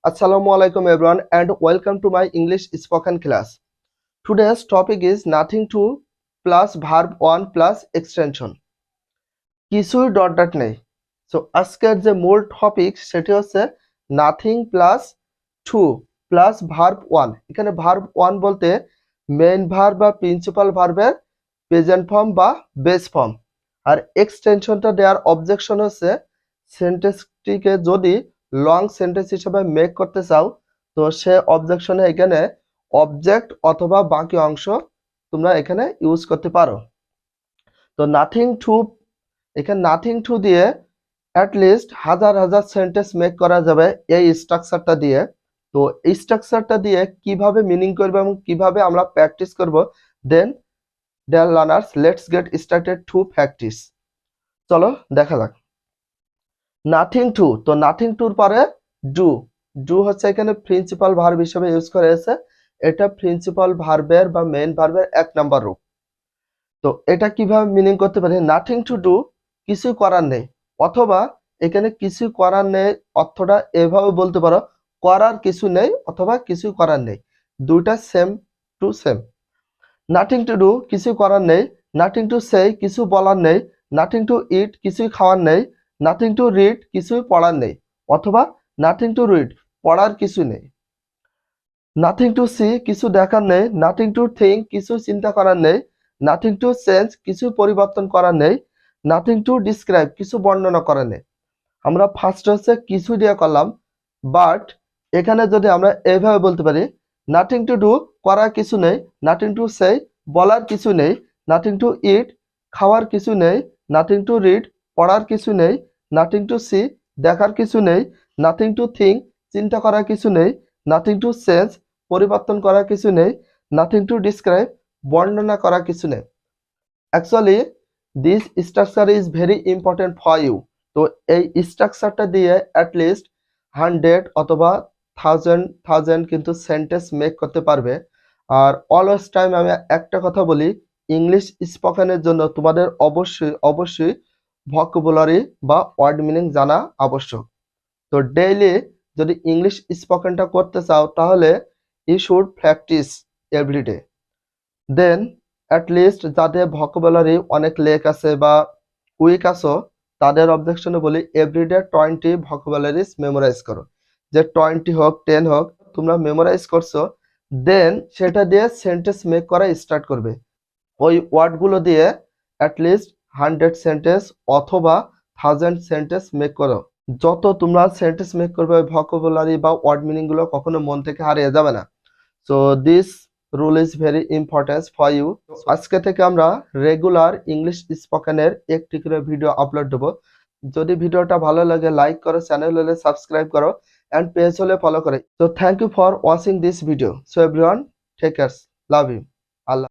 Assalamualaikum everyone and welcome to my English spoken class. Today's topic is nothing to plus verb 1 plus extension. কিছুই dot dot নেই। So আজকের যে মূল topic সেটি হচ্ছে nothing plus two plus verb 1। এখানে verb 1 বলতে main verb বা প্রিন্সিপাল ভার্বের প্রেজেন্ট ফর্ম বা বেস ফর্ম। আর এক্সটেনশনটা দেওয়ার অবজেকশন হচ্ছে সেন্টেন্সটিকে যদি লং সেন্টেন্স হিসেবে মেক করতে চাও তো সে অবজেকশনে এখানে অবজেক্ট অথবা বাকি অংশ তোমরা এখানে ইউজ করতে পারো। তো নাথিং টু এখানে নাথিং টু দিয়ে অ্যাটলিস্ট হাজার হাজার সেন্টেন্স মেক করা যাবে এই স্ট্রাকচারটা দিয়ে। তো এই স্ট্রাকচারটা দিয়ে কিভাবে মিনিং করবে এবং কিভাবে আমরা প্র্যাকটিস করব, then dear learners let's get started to practice. চলো দেখা যাক। নাথিং টু, তো নাথিং টুর পরে ডু। ডু হচ্ছে এখানে প্রিন্সিপাল ভার্ব হিসেবে ইউজ করা হয়েছে। এটা প্রিন্সিপাল ভার্বের বা মেইন ভার্বের 1 নাম্বার রূপ। তো এটা কিভাবে মিনিং করতে পারি, নাথিং টু ডু কিছু করার নেই, অথবা এখানে কিছু করার নেই অর্থটা এভাবে বলতে পারো করার কিছু নেই অথবা কিছু করার নেই, দুইটা same to same. Nothing to do কিছু করার নেই, নাথিং টু সে কিছু বলার নেই, নাথিং টু ইট কিছুই খাওয়ার নেই, নাথিং টু রিড কিছুই পড়ার নেই, অথবা নাথিং টু রিড পড়ার কিছু নেই। নাথিং টু সি কিছু দেখার নেই, নাথিং টু থিঙ্ক কিছু চিন্তা করার নেই, নাথিং টু চেঞ্জ কিছু পরিবর্তন করার নেই, নাথিং টু ডিসক্রাইব কিছু বর্ণনা করার নেই। আমরা ফার্স্ট হচ্ছে কিছু দিয়ে করলাম, বাট এখানে যদি আমরা এইভাবে বলতে পারি নাথিং টু ডু করার কিছু নেই, নাথিং টু সে বলার কিছু নেই, নাথিং টু ইট খাওয়ার কিছু নেই, নাথিং টু রিড পড়ার কিছু নেই, নাথিং টু সি দেখার কিছু নেই, নাথিং টু থিঙ্ক চিন্তা করার কিছু নেই, নাথিং টু চেঞ্জ পরিবর্তন করার কিছু নেই, নাথিং টু ডিসক্রাইব বর্ণনা করার কিছু নেই। Actually this structure is very important for you. তো এই স্ট্রাকচারটা দিয়ে অ্যাটলিস্ট 100 অথবা 1000 কিন্তু সেন্টেন্স মেক করতে পারবে। আর অলওয়েজ টাইম আমি একটা কথা বলি, ইংলিশ স্পোকেনের জন্য তোমাদের অবশ্যই ভোকাবুলারি বা ওয়ার্ড মিনিং জানা আবশ্যক। তো ডেইলি যদি ইংলিশ স্পোকেনটা করতে চাও তাহলে you should practise everyday. Then at least যাদের ভোকাবুলারি অনেক লেক আছে বা উইক আছো তাদের অবজেকশনে বলি এভরিডে 20 ভোকাবুলারিজ মেমোরাইজ করো। যে 20 হোক 10 হোক তোমরা মেমোরাইজ করছো, দেন সেটা দিয়ে সেন্টেন্স মেক করা স্টার্ট করবে। ওই ওয়ার্ডগুলো দিয়ে অ্যাটলিস্ট 100 সেন্টেন্স অথবা 1000 সেন্টেন্স মেক করো। যত তোমরা সেন্টেন্স মেক করবে ভোকাবুলারি বা ওয়ার্ড মিনিং গুলো কখনো মন থেকে হারিয়ে যাবে না। So this rule is very important for you. আজকে থেকে আমরা রেগুলার ইংলিশ স্পোকেনের একটি করে ভিডিও আপলোড দেবো। যদি ভিডিওটা ভালো লাগে লাইক করো, চ্যানেল হলে সাবস্ক্রাইব করো এন্ড পেজ হলে ফলো করো। তো thank you for watching this video. So everyone take care, love you.